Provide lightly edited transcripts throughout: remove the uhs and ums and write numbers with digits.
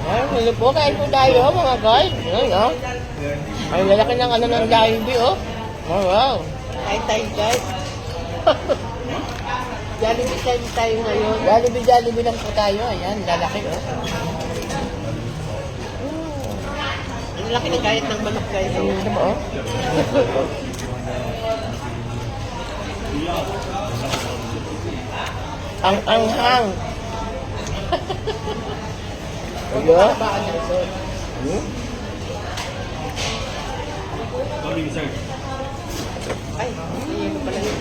Ay, hello po, kain po tayo mga guys. Ay, oh. Ay, lalaki ng ano ng Jollibee, oh. Oh, wow. Kain tayo guys. Jollibee tayo ngayon. Jollibee lang po tayo. Ayan, lalaki, oh. Ang laki ng gayat ng manok guys. Ano mo, oh. Ang anghang. Ano? Ay, hindi pala yun.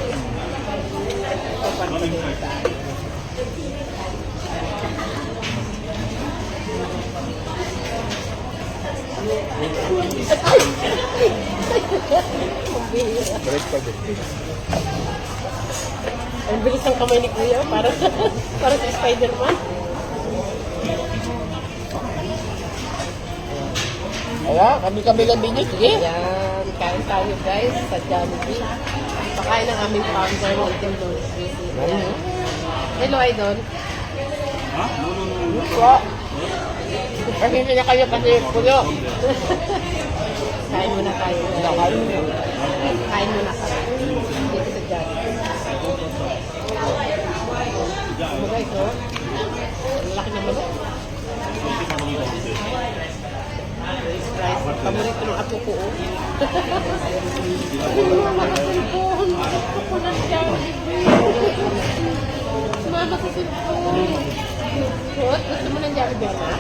Ang bilis ng kamay ni Kuya para sa Spider-Man. Ayan, kami lang binyo. Sige. Ayan, kain tayo guys sa Jollibee. Pakain ng aming founder ng Team Lolis. Hello, Idol. Ha? No. Kasi hindi na kayo kasi pulo. Kain muna tayo. Kain muna tayo. Dito sa Jollibee. Ano guys, oh? Ang laki naman, oh. Paborito ng apo ko, oh. Gusto ko ng Jollibee. Sumama sa cellphone. Gusto mo ng Jollibee, ha?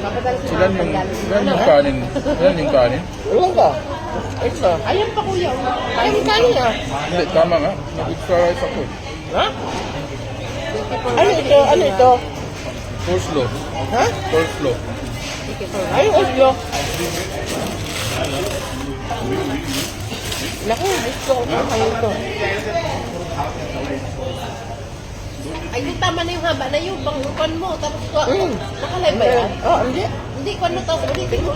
Ilan yung kanin? Ilan yung kanin? Ilan ka? Ito. Ayan pa kuya. Ayan yung kanin, ha? Hindi, tama nga. Nag-extra rice ako eh. Ha? Ano ito? Ano ito? Coleslaw. Ha? Coleslaw. Ay, Oslo. Naku, gusto ko kung kayo ito. Ay, yung tama na yung haba na yung bangkukan mo. Tapos, nakalay ba yan? Oo, hindi. Hindi, kung ano tapos ulitin mo.